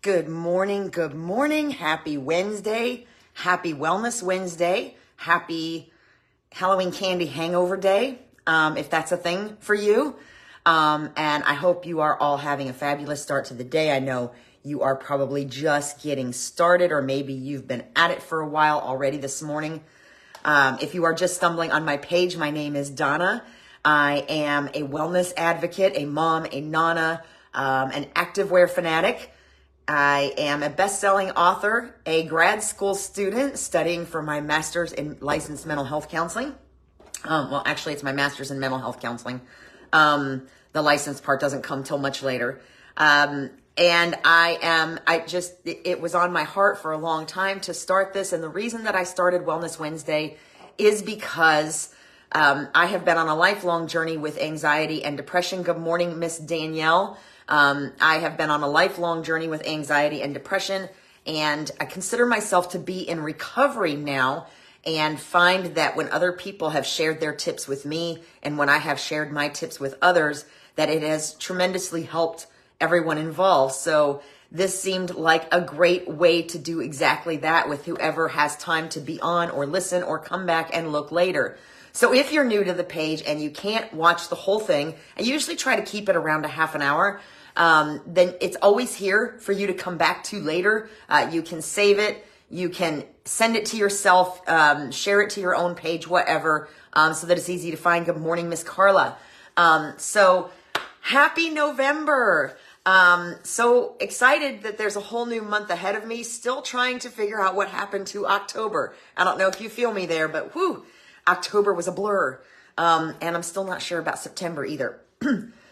Good morning. Good morning. Happy Wednesday. Happy Wellness Wednesday. Happy Halloween candy hangover day, if that's a thing for you. And I hope you are all having a fabulous start to the day. I know you are probably just getting started, or maybe you've been at it for a while already this morning. If you are just stumbling on my page, my name is Donna. I am a wellness advocate, a mom, a nana, an activewear fanatic. I am a best-selling author, a grad school student studying for my master's in licensed mental health counseling. Well, actually, it's my master's in mental health counseling. The license part doesn't come till much later. And it was on my heart for a long time to start this. And the reason that I started Wellness Wednesday is because I have been on a lifelong journey with anxiety and depression. Good morning, Miss Danielle. I have been on a lifelong journey with anxiety and depression, and I consider myself to be in recovery now, and find that when other people have shared their tips with me and when I have shared my tips with others, that it has tremendously helped everyone involved. So this seemed like a great way to do exactly that with whoever has time to be on or listen or come back and look later. So if you're new to the page and you can't watch the whole thing, I usually try to keep it around a half an hour, then it's always here for you to come back to later. You can save it. You can send it to yourself, share it to your own page, whatever, so that it's easy to find. Good morning, Miss Carla. So happy November. So excited that there's a whole new month ahead of me, still trying to figure out what happened to October. I don't know if you feel me there, but whew, October was a blur. And I'm still not sure about September either.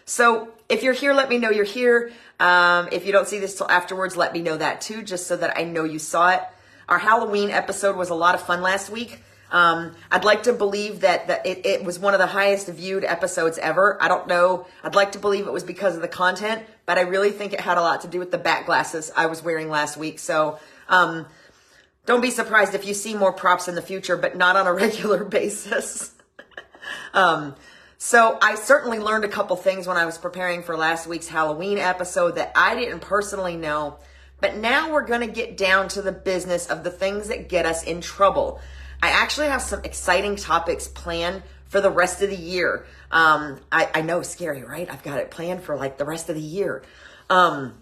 So if you're here, let me know you're here. If you don't see this till afterwards, let me know that too, just so that I know you saw it. Our Halloween episode was a lot of fun last week. I'd like to believe that it was one of the highest viewed episodes ever. I don't know. I'd like to believe it was because of the content, but I really think it had a lot to do with the bat glasses I was wearing last week. So don't be surprised if you see more props in the future, but not on a regular basis. So I certainly learned a couple things when I was preparing for last week's Halloween episode that I didn't personally know. But now we're going to get down to the business of the things that get us in trouble. I actually have some exciting topics planned for the rest of the year. I know, scary, right? I've got it planned for like the rest of the year. So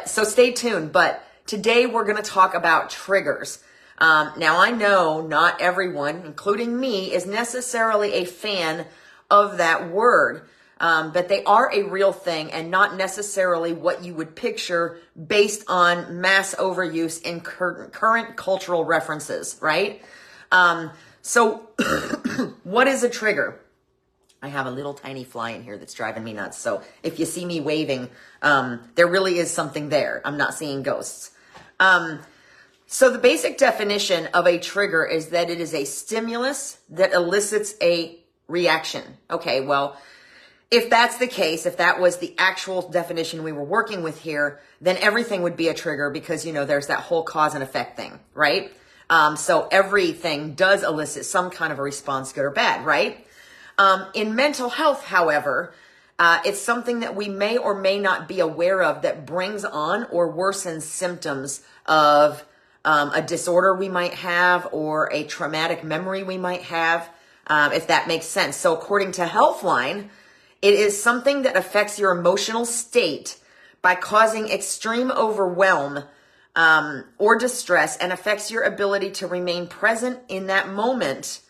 stay tuned. But today we're going to talk about triggers. Now I know not everyone, including me, is necessarily a fan of that word. But they are a real thing and not necessarily what you would picture based on mass overuse in current cultural references, right? So what is a trigger? I have a little tiny fly in here that's driving me nuts. So if you see me waving, there really is something there. I'm not seeing ghosts. So the basic definition of a trigger is that it is a stimulus that elicits a reaction. Okay, well, if that's the case, if that was the actual definition we were working with here, then everything would be a trigger because, there's that whole cause and effect thing, right? So everything does elicit some kind of a response, good or bad, right? In mental health, however, it's something that we may or may not be aware of that brings on or worsens symptoms of a disorder we might have or a traumatic memory we might have, if that makes sense. So according to Healthline, it is something that affects your emotional state by causing extreme overwhelm or distress and affects your ability to remain present in that moment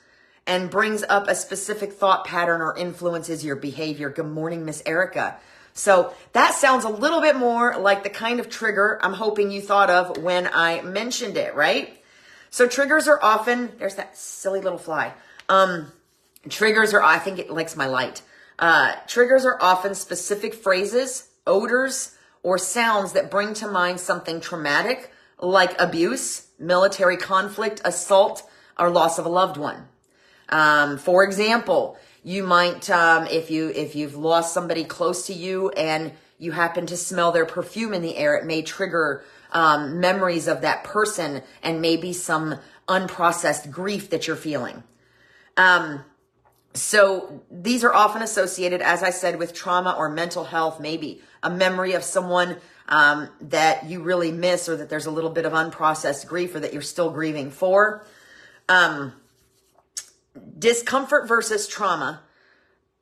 and brings up a specific thought pattern or influences your behavior. Good morning, Miss Erica. So that sounds a little bit more like the kind of trigger I'm hoping you thought of when I mentioned it, right? So triggers are often, there's that silly little fly. Triggers are, I think it likes my light. Triggers are often specific phrases, odors, or sounds that bring to mind something traumatic like abuse, military conflict, assault, or loss of a loved one. For example, you might, if you've lost somebody close to you and you happen to smell their perfume in the air, it may trigger memories of that person and maybe some unprocessed grief that you're feeling. So these are often associated, as I said, with trauma or mental health, maybe a memory of someone that you really miss, or that there's a little bit of unprocessed grief, or that you're still grieving for. Discomfort versus trauma.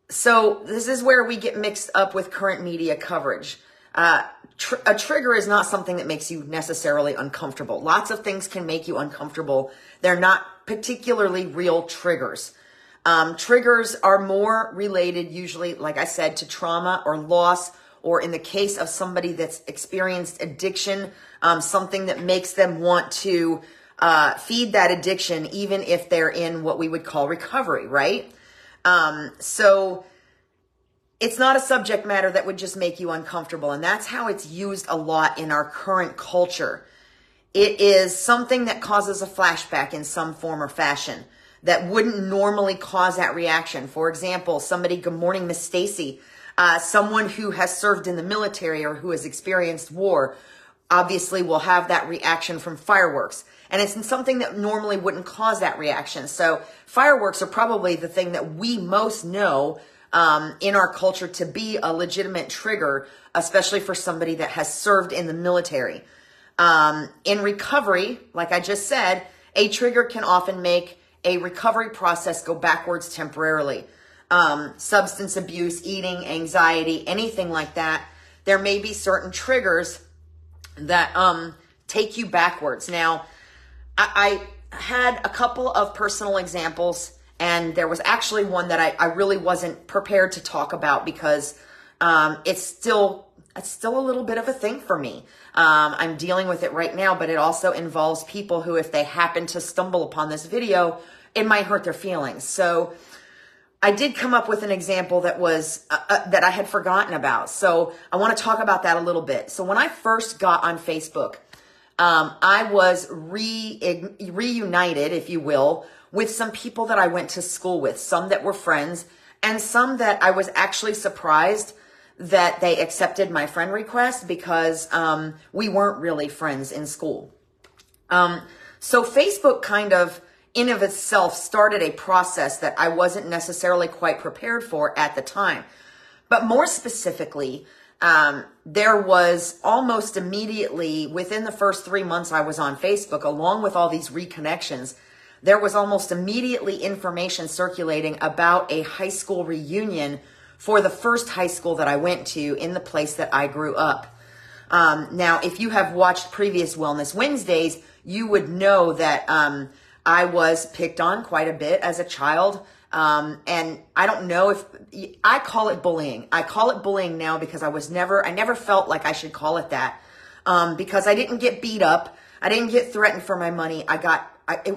So this is where we get mixed up with current media coverage. A trigger is not something that makes you necessarily uncomfortable. Lots of things can make you uncomfortable. They're not particularly real triggers. Triggers are more related usually, like I said, to trauma or loss, or in the case of somebody that's experienced addiction, something that makes them want to feed that addiction, even if they're in what we would call recovery, right? So it's not a subject matter that would just make you uncomfortable. And that's how it's used a lot in our current culture. It is something that causes a flashback in some form or fashion that wouldn't normally cause that reaction. For example, somebody, good morning, Miss Stacy, someone who has served in the military or who has experienced war, obviously will have that reaction from fireworks. And it's something that normally wouldn't cause that reaction. So fireworks are probably the thing that we most know in our culture to be a legitimate trigger, especially for somebody that has served in the military. In recovery, like I just said, a trigger can often make a recovery process go backwards temporarily. Substance abuse, eating, anxiety, anything like that. There may be certain triggers that take you backwards. Now, I had a couple of personal examples, and there was actually one that I really wasn't prepared to talk about because it's still a little bit of a thing for me. I'm dealing with it right now, but it also involves people who, if they happen to stumble upon this video, it might hurt their feelings. So I did come up with an example that was that I had forgotten about. So I want to talk about that a little bit. So when I first got on Facebook, I was reunited, if you will, with some people that I went to school with, some that were friends, and some that I was actually surprised that they accepted my friend request because we weren't really friends in school. So Facebook kind of, in of itself, started a process that I wasn't necessarily quite prepared for at the time. But more specifically, there was almost immediately, within the first 3 months I was on Facebook, along with all these reconnections, there was almost immediately information circulating about a high school reunion for the first high school that I went to in the place that I grew up. Now, if you have watched previous Wellness Wednesdays, you would know that I was picked on quite a bit as a child. And I don't know if I call it bullying. I call it bullying now because I never felt like I should call it that. Because I didn't get beat up. I didn't get threatened for my money.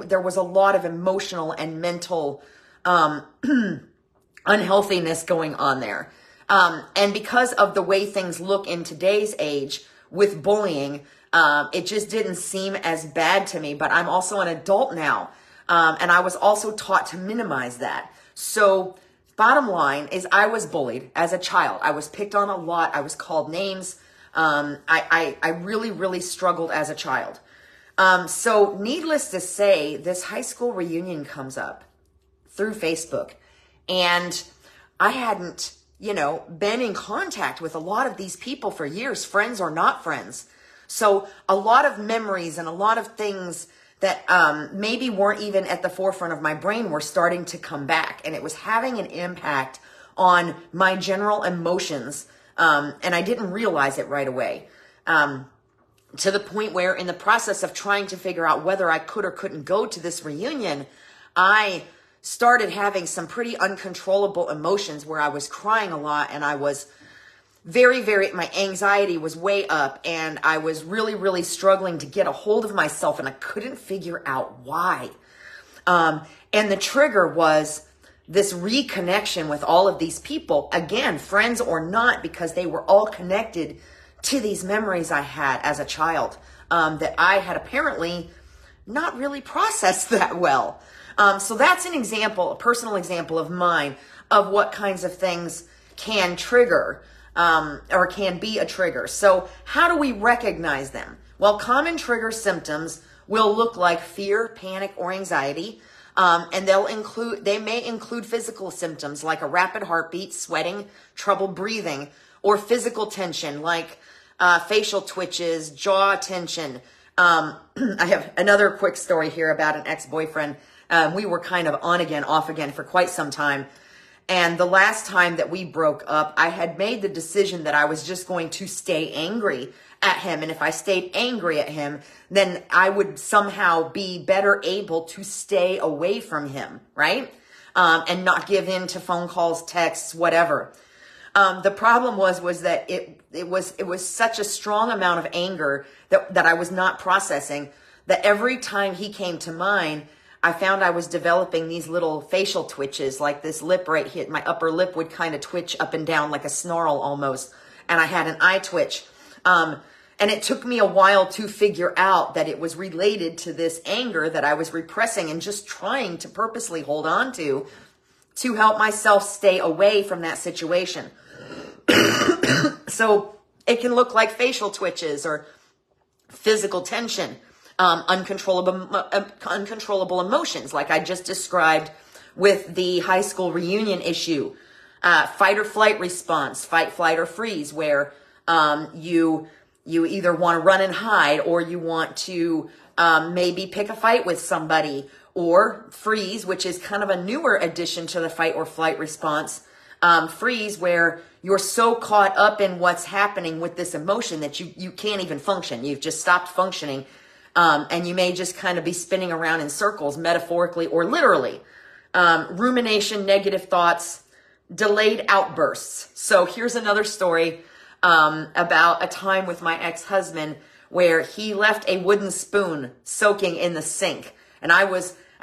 There was a lot of emotional and mental, unhealthiness going on there. And because of the way things look in today's age with bullying, it just didn't seem as bad to me, but I'm also an adult now. And I was also taught to minimize that. So bottom line is I was bullied as a child. I was picked on a lot. I was called names. I really, really struggled as a child. So needless to say, this high school reunion comes up through Facebook, and I hadn't, been in contact with a lot of these people for years, friends or not friends. So a lot of memories and a lot of things that maybe weren't even at the forefront of my brain were starting to come back. And it was having an impact on my general emotions. And I didn't realize it right away. To the point where, in the process of trying to figure out whether I could or couldn't go to this reunion, I started having some pretty uncontrollable emotions where I was crying a lot, and I was my anxiety was way up, and I was really, really struggling to get a hold of myself, and I couldn't figure out why. And the trigger was this reconnection with all of these people, again, friends or not, because they were all connected to these memories I had as a child, that I had apparently not really processed that well. So that's an example, a personal example of mine, of what kinds of things can trigger, or can be a trigger. So how do we recognize them? Well, common trigger symptoms will look like fear, panic, or anxiety. And they may include physical symptoms like a rapid heartbeat, sweating, trouble breathing, or physical tension like facial twitches, jaw tension. I have another quick story here about an ex-boyfriend. We were kind of on again, off again for quite some time. And the last time that we broke up, I had made the decision that I was just going to stay angry at him. And if I stayed angry at him, then I would somehow be better able to stay away from him, right? And not give in to phone calls, texts, whatever. The problem was that it was such a strong amount of anger that I was not processing, that every time he came to mind, I found I was developing these little facial twitches, like this lip right here. My upper lip would kind of twitch up and down like a snarl almost. And I had an eye twitch. And it took me a while to figure out that it was related to this anger that I was repressing and just trying to purposely hold on to help myself stay away from that situation. So it can look like facial twitches or physical tension. Uncontrollable emotions, like I just described with the high school reunion issue, fight or flight response, fight, flight, or freeze, where you either want to run and hide, or you want to maybe pick a fight with somebody, or freeze, which is kind of a newer addition to the fight or flight response. Freeze, where you're so caught up in what's happening with this emotion that you can't even function. You've just stopped functioning. And you may just kind of be spinning around in circles, metaphorically or literally. Rumination, negative thoughts, delayed outbursts. So here's another story about a time with my ex-husband where he left a wooden spoon soaking in the sink. And I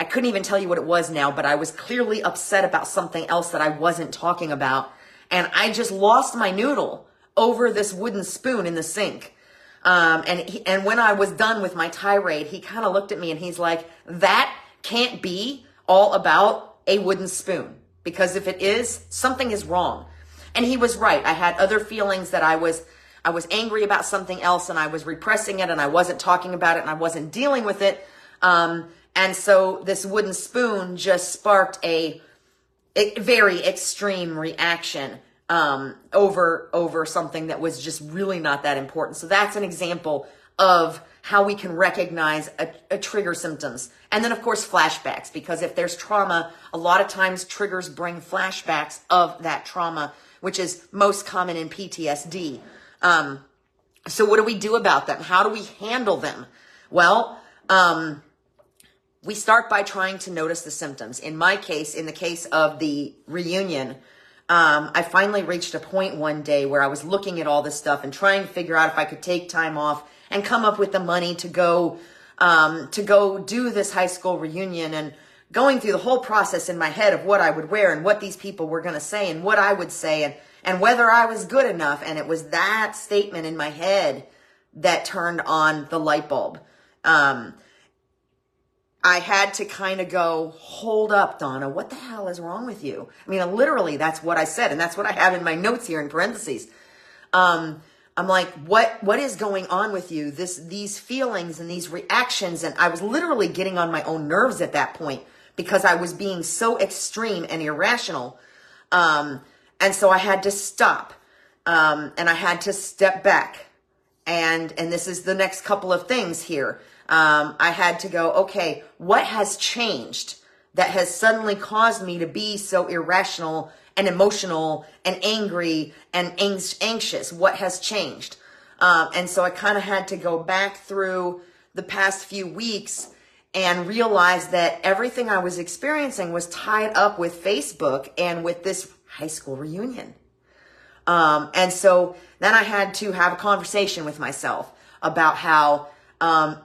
couldn't even tell you what it was now, but I was clearly upset about something else that I wasn't talking about. And I just lost my noodle over this wooden spoon in the sink. And when I was done with my tirade, he kind of looked at me and he's like, that can't be all about a wooden spoon, because if it is, something is wrong. And he was right. I had other feelings that I was angry about something else, and I was repressing it, and I wasn't talking about it, and I wasn't dealing with it. And so this wooden spoon just sparked a very extreme reaction over something that was just really not that important. So that's an example of how we can recognize a trigger symptoms. And then of course, flashbacks, because if there's trauma, a lot of times triggers bring flashbacks of that trauma, which is most common in PTSD. So what do we do about them? How do we handle them? Well, we start by trying to notice the symptoms. In my case, in the case of the reunion, I finally reached a point one day where I was looking at all this stuff and trying to figure out if I could take time off and come up with the money to go do this high school reunion, and going through the whole process in my head of what I would wear and what these people were going to say and what I would say and whether I was good enough. And it was that statement in my head that turned on the light bulb. I had to kind of go, hold up, Donna, what the hell is wrong with you? I mean, literally, that's what I said. And that's what I have in my notes here in parentheses. I'm like, what is going on with you? These feelings and these reactions. And I was literally getting on my own nerves at that point because I was being so extreme and irrational. And so I had to stop. And I had to step back. And this is the next couple of things here. I had to go, okay, what has changed that has suddenly caused me to be so irrational and emotional and angry and anxious? What has changed? And so I kind of had to go back through the past few weeks and realize that everything I was experiencing was tied up with Facebook and with this high school reunion. And so then I had to have a conversation with myself about how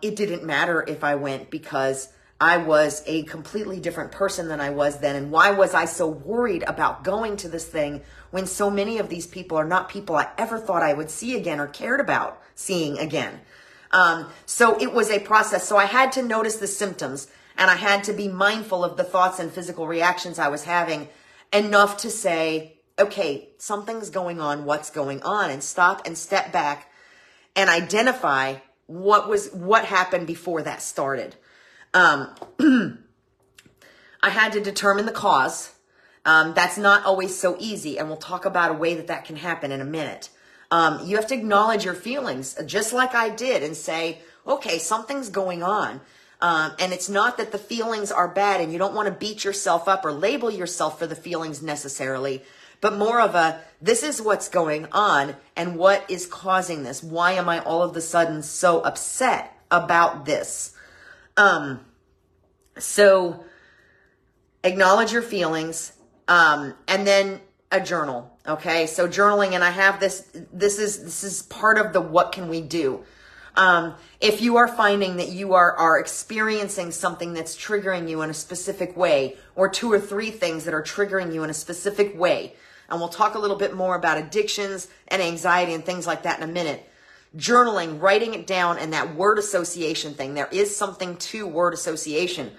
it didn't matter if I went, because I was a completely different person than I was then. And why was I so worried about going to this thing when so many of these people are not people I ever thought I would see again or cared about seeing again? So it was a process. So I had to notice the symptoms, and I had to be mindful of the thoughts and physical reactions I was having enough to say, okay, something's going on. What's going on? And stop and step back and identify what happened before that started. I had to determine the cause. That's not always so easy, and we'll talk about a way that can happen in a minute. You have to acknowledge your feelings, just like I did, and say, okay, something's going on. And it's not that the feelings are bad, and you don't want to beat yourself up or label yourself for the feelings necessarily, but more of a, this is what's going on, and what is causing this? Why am I all of a sudden so upset about this? So acknowledge your feelings, and then a journal. Okay. So journaling, and I have this is part of the, what can we do? If you are finding that you are experiencing something that's triggering you in a specific way, or 2 or 3 things that are triggering you in a specific way, and we'll talk a little bit more about addictions and anxiety and things like that in a minute. Journaling, writing it down, and that word association thing. There is something to word association,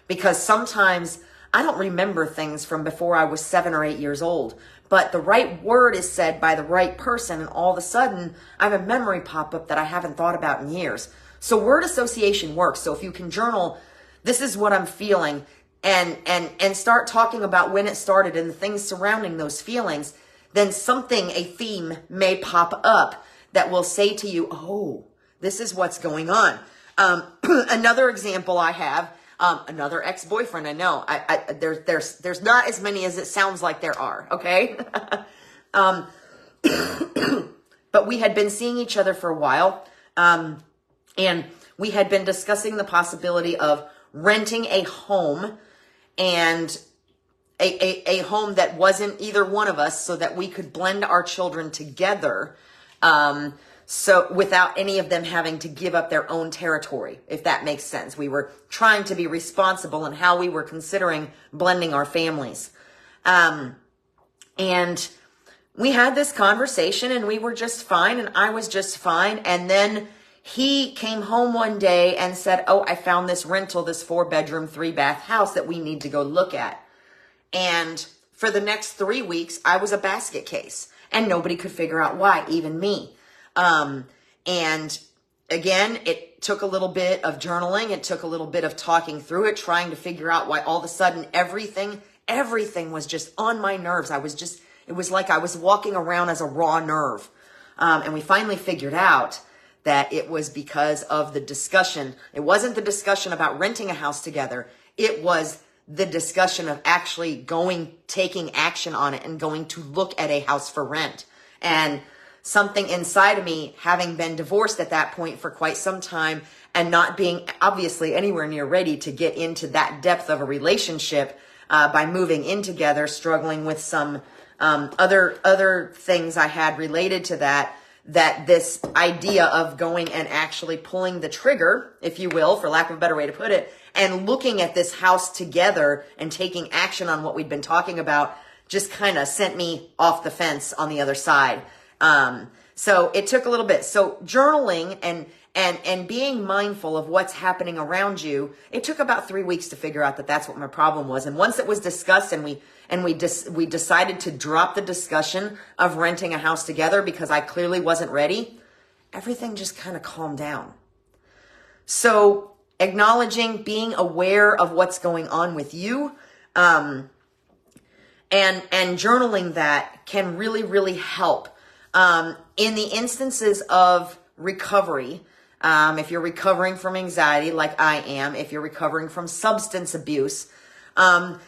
because sometimes I don't remember things from before I was 7 or 8 years old, but the right word is said by the right person, and all of a sudden I have a memory pop up that I haven't thought about in years. So word association works. So if you can journal, this is what I'm feeling, and start talking about when it started and the things surrounding those feelings, then something, a theme may pop up that will say to you, oh, this is what's going on. Another example I have, another ex-boyfriend. I know there's not as many as it sounds like there are. Okay. But we had been seeing each other for a while. And we had been discussing the possibility of renting a home, and a home that wasn't either one of us, so that we could blend our children together. So without any of them having to give up their own territory, if that makes sense. We were trying to be responsible in how we were considering blending our families. And we had this conversation, and we were just fine, and I was just fine. And then he came home one day and said, oh, I found this rental, this 4-bedroom, 3-bath house that we need to go look at. And for the next 3 weeks, I was a basket case, and nobody could figure out why, even me. And again, it took a little bit of journaling. It took a little bit of talking through it, trying to figure out why all of a sudden everything was just on my nerves. It was like I was walking around as a raw nerve. And we finally figured out that it was because of the discussion. It wasn't the discussion about renting a house together. It was the discussion of actually taking action on it and going to look at a house for rent. And something inside of me, having been divorced at that point for quite some time and not being obviously anywhere near ready to get into that depth of a relationship, by moving in together, struggling with some other things I had related to that this idea of going and actually pulling the trigger, if you will, for lack of a better way to put it, and looking at this house together and taking action on what we'd been talking about, just kind of sent me off the fence on the other side. So it took a little bit. So journaling and being mindful of what's happening around you, it took about 3 weeks to figure out that that's what my problem was. And once it was discussed, and we decided to drop the discussion of renting a house together because I clearly wasn't ready, everything just kind of calmed down. So acknowledging, being aware of what's going on with you, and journaling that can really, really help. In the instances of recovery, if you're recovering from anxiety like I am, if you're recovering from substance abuse,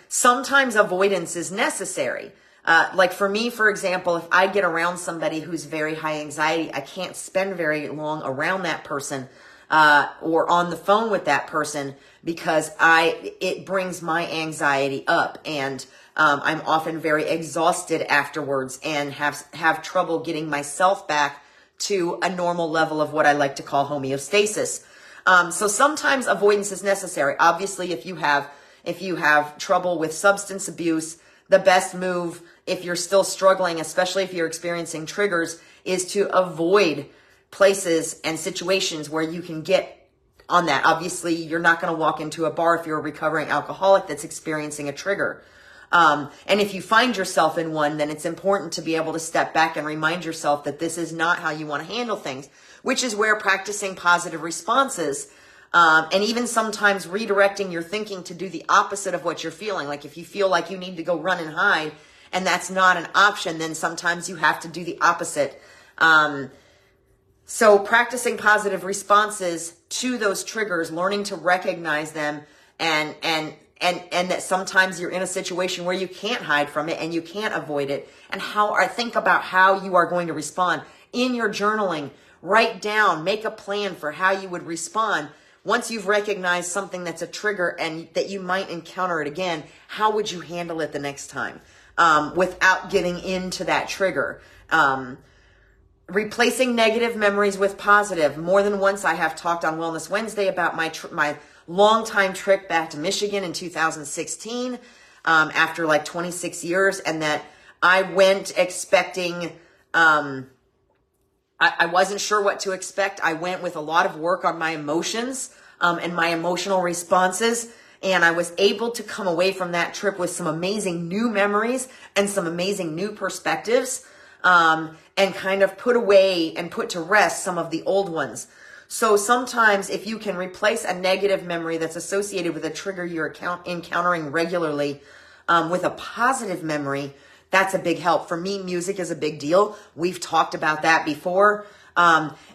sometimes avoidance is necessary. Like for me, for example, if I get around somebody who's very high anxiety, I can't spend very long around that person, or on the phone with that person, because it brings my anxiety up, and I'm often very exhausted afterwards and have trouble getting myself back to a normal level of what I like to call homeostasis. So sometimes avoidance is necessary. Obviously, if you have trouble with substance abuse, the best move, if you're still struggling, especially if you're experiencing triggers, is to avoid places and situations where you can get on that. Obviously, you're not going to walk into a bar if you're a recovering alcoholic that's experiencing a trigger. And if you find yourself in one, then it's important to be able to step back and remind yourself that this is not how you want to handle things, which is where practicing positive responses And even sometimes redirecting your thinking to do the opposite of what you're feeling. Like if you feel like you need to go run and hide and that's not an option, then sometimes you have to do the opposite. So practicing positive responses to those triggers, learning to recognize them, and that sometimes you're in a situation where you can't hide from it and you can't avoid it. And think about how you are going to respond in your journaling. Write down, make a plan for how you would respond. Once you've recognized something that's a trigger and that you might encounter it again, how would you handle it the next time without getting into that trigger? Replacing negative memories with positive. More than once I have talked on Wellness Wednesday about my long-time trip back to Michigan in 2016 after like 26 years, and that I went expecting... I wasn't sure what to expect. I went with a lot of work on my emotions and my emotional responses. And I was able to come away from that trip with some amazing new memories and some amazing new perspectives, and kind of put away and put to rest some of the old ones. So sometimes if you can replace a negative memory that's associated with a trigger you're encountering regularly with a positive memory, that's a big help. For me, music is a big deal. We've talked about that before.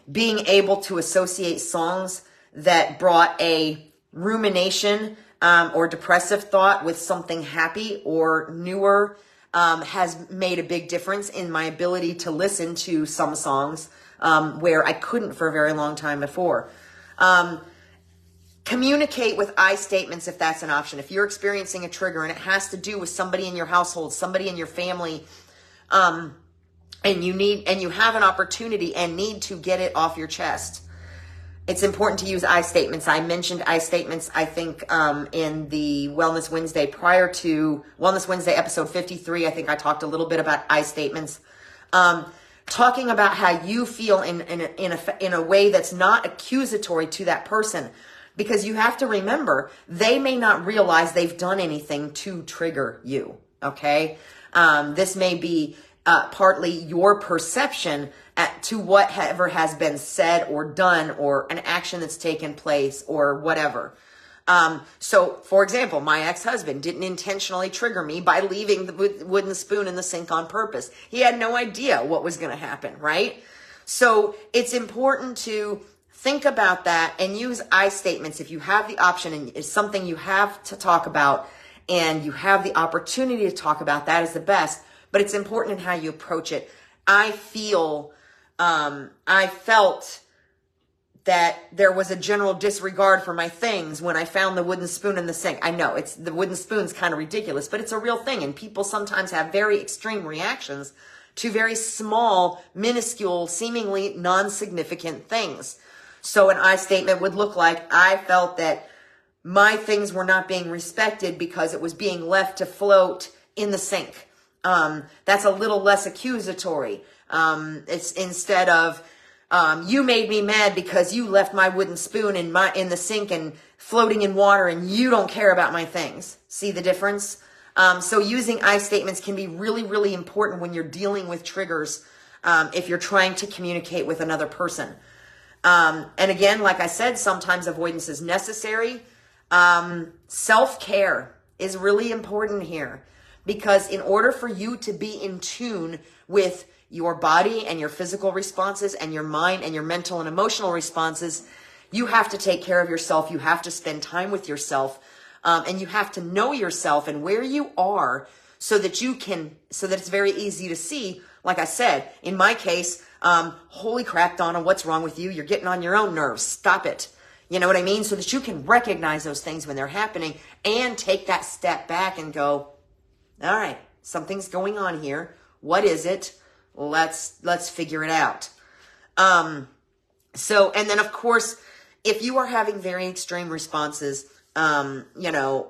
Being able to associate songs that brought a rumination or depressive thought with something happy or newer has made a big difference in my ability to listen to some songs where I couldn't for a very long time before. Communicate with I statements if that's an option. If you're experiencing a trigger and it has to do with somebody in your household, somebody in your family, and you have an opportunity and need to get it off your chest, it's important to use I statements. I mentioned I statements, I think, in the Wellness Wednesday prior to Wellness Wednesday episode 53. I think I talked a little bit about I statements. Talking about how you feel in a way that's not accusatory to that person. Because you have to remember, they may not realize they've done anything to trigger you, okay? This may be partly your perception to whatever has been said or done or an action that's taken place or whatever. So, for example, my ex-husband didn't intentionally trigger me by leaving the wooden spoon in the sink on purpose. He had no idea what was going to happen, right? So it's important to think about that and use I statements if you have the option and it's something you have to talk about and you have the opportunity to talk about. That is the best, but it's important in how you approach it. I felt that there was a general disregard for my things when I found the wooden spoon in the sink. I know the wooden spoon's kind of ridiculous, but it's a real thing. And people sometimes have very extreme reactions to very small, minuscule, seemingly non-significant things. So an I statement would look like, I felt that my things were not being respected because it was being left to float in the sink. That's a little less accusatory. It's instead of, you made me mad because you left my wooden spoon in the sink and floating in water and you don't care about my things. See the difference? So using I statements can be really, really important when you're dealing with triggers, if you're trying to communicate with another person. And again, like I said, sometimes avoidance is necessary. Self-care is really important here because in order for you to be in tune with your body and your physical responses and your mind and your mental and emotional responses, you have to take care of yourself. You have to spend time with yourself, and you have to know yourself and where you are so that it's very easy to see. Like I said, in my case, holy crap, Donna, what's wrong with you? You're getting on your own nerves. Stop it. You know what I mean? So that you can recognize those things when they're happening and take that step back and go, all right, something's going on here. What is it? Let's figure it out. And then of course, if you are having very extreme responses, you're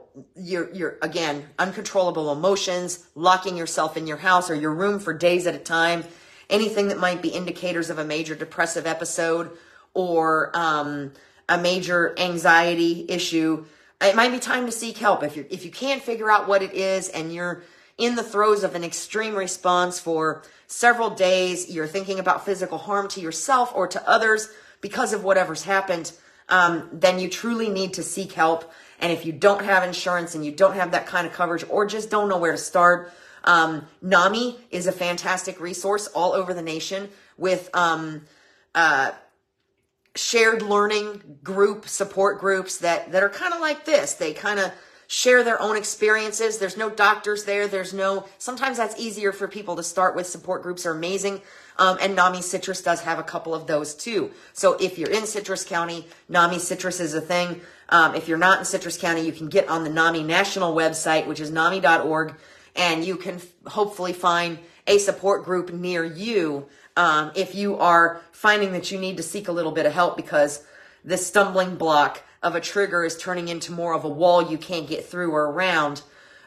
again, uncontrollable emotions, locking yourself in your house or your room for days at a time, anything that might be indicators of a major depressive episode or a major anxiety issue, it might be time to seek help. If you can't figure out what it is and you're in the throes of an extreme response for several days, you're thinking about physical harm to yourself or to others because of whatever's happened, then you truly need to seek help. And if you don't have insurance and you don't have that kind of coverage or just don't know where to start, NAMI is a fantastic resource all over the nation with shared learning support groups that are kind of like this. They kind of share their own experiences. There's no doctors there. Sometimes that's easier for people to start with. Support groups are amazing. And NAMI Citrus does have a couple of those too. So if you're in Citrus County, NAMI Citrus is a thing. If you're not in Citrus County, you can get on the NAMI national website, which is NAMI.org, and you can hopefully find a support group near you if you are finding that you need to seek a little bit of help because the stumbling block of a trigger is turning into more of a wall you can't get through or around.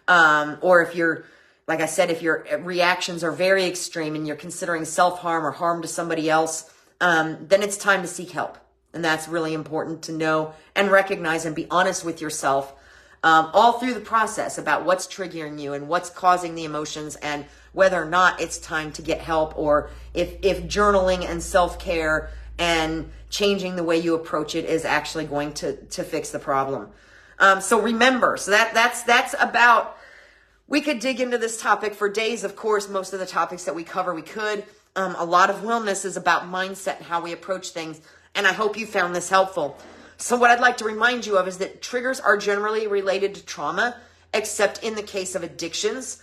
Or if you're, like I said, if your reactions are very extreme and you're considering self-harm or harm to somebody else, then it's time to seek help. And that's really important to know and recognize and be honest with yourself all through the process about what's triggering you and what's causing the emotions and whether or not it's time to get help, or if journaling and self-care and changing the way you approach it is actually going to fix the problem. So remember, that's about, we could dig into this topic for days. Of course, most of the topics that we cover, we could. A lot of wellness is about mindset and how we approach things. And I hope you found this helpful. So what I'd like to remind you of is that triggers are generally related to trauma, except in the case of addictions.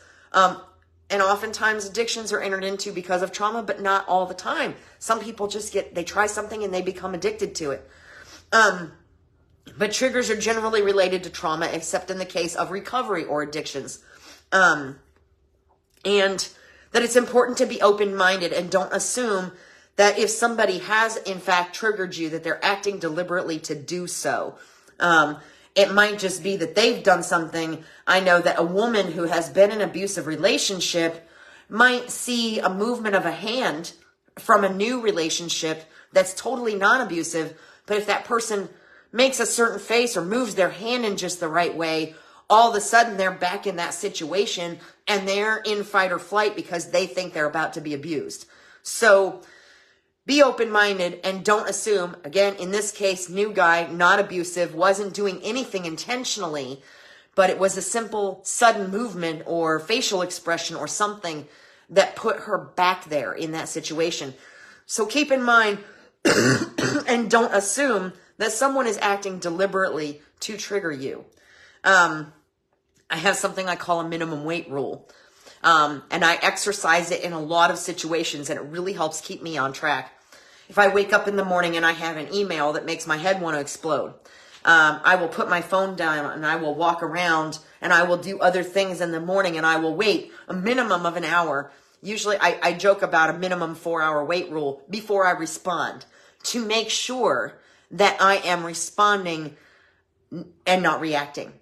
And oftentimes addictions are entered into because of trauma, but not all the time. Some people just they try something and they become addicted to it. But triggers are generally related to trauma, except in the case of recovery or addictions. And that it's important to be open-minded and don't assume that if somebody has in fact triggered you, that they're acting deliberately to do so. It might just be that they've done something. I know that a woman who has been in an abusive relationship might see a movement of a hand from a new relationship that's totally non-abusive. But if that person makes a certain face or moves their hand in just the right way, all of a sudden they're back in that situation and they're in fight or flight because they think they're about to be abused. So be open-minded and don't assume, again, in this case, new guy, not abusive, wasn't doing anything intentionally, but it was a simple sudden movement or facial expression or something that put her back there in that situation. So keep in mind and don't assume that someone is acting deliberately to trigger you. I have something I call a minimum weight rule. And I exercise it in a lot of situations, and it really helps keep me on track. If I wake up in the morning and I have an email that makes my head want to explode, I will put my phone down and I will walk around and I will do other things in the morning and I will wait a minimum of an hour. Usually I joke about a minimum 4-hour wait rule before I respond to make sure that I am responding and not reacting.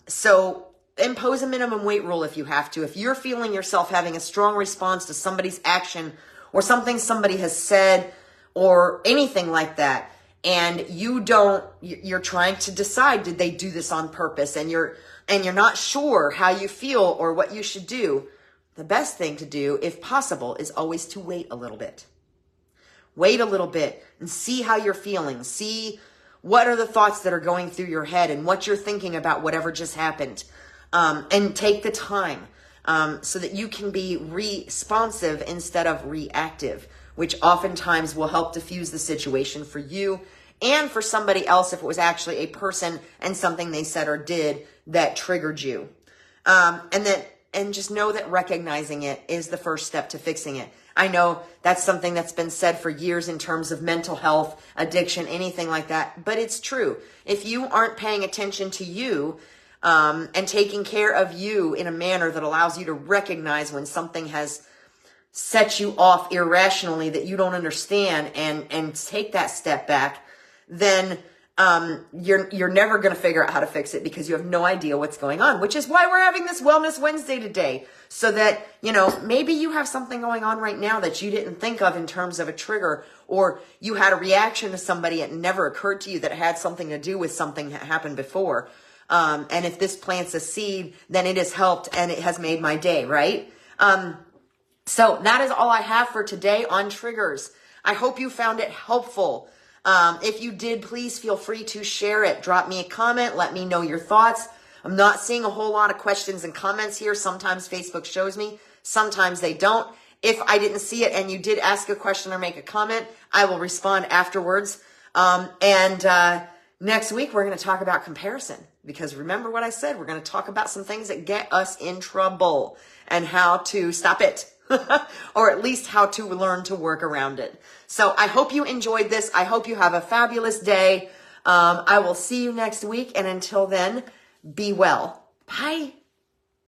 So impose a minimum weight rule if you have to. If you're feeling yourself having a strong response to somebody's action or something somebody has said or anything like that, and you're trying to decide, did they do this on purpose? And you're not sure how you feel or what you should do. The best thing to do, if possible, is always to wait a little bit. Wait a little bit and see how you're feeling. See what are the thoughts that are going through your head and what you're thinking about whatever just happened. And take the time so that you can be responsive instead of reactive, which oftentimes will help diffuse the situation for you and for somebody else if it was actually a person and something they said or did that triggered you. And just know that recognizing it is the first step to fixing it. I know that's something that's been said for years in terms of mental health, addiction, anything like that, but it's true. If you aren't paying attention to you, and taking care of you in a manner that allows you to recognize when something has set you off irrationally that you don't understand and take that step back, then you're never going to figure out how to fix it because you have no idea what's going on, which is why we're having this Wellness Wednesday today. So that, maybe you have something going on right now that you didn't think of in terms of a trigger, or you had a reaction to somebody it never occurred to you that had something to do with something that happened before. And if this plants a seed, then it has helped and it has made my day, right? So that is all I have for today on triggers. I hope you found it helpful. If you did, please feel free to share it. Drop me a comment. Let me know your thoughts. I'm not seeing a whole lot of questions and comments here. Sometimes Facebook shows me, sometimes they don't. If I didn't see it and you did ask a question or make a comment, I will respond afterwards. Next week, we're going to talk about comparison, because remember what I said, we're going to talk about some things that get us in trouble and how to stop it, or at least how to learn to work around it. So I hope you enjoyed this. I hope you have a fabulous day. I will see you next week. And until then, be well. Bye.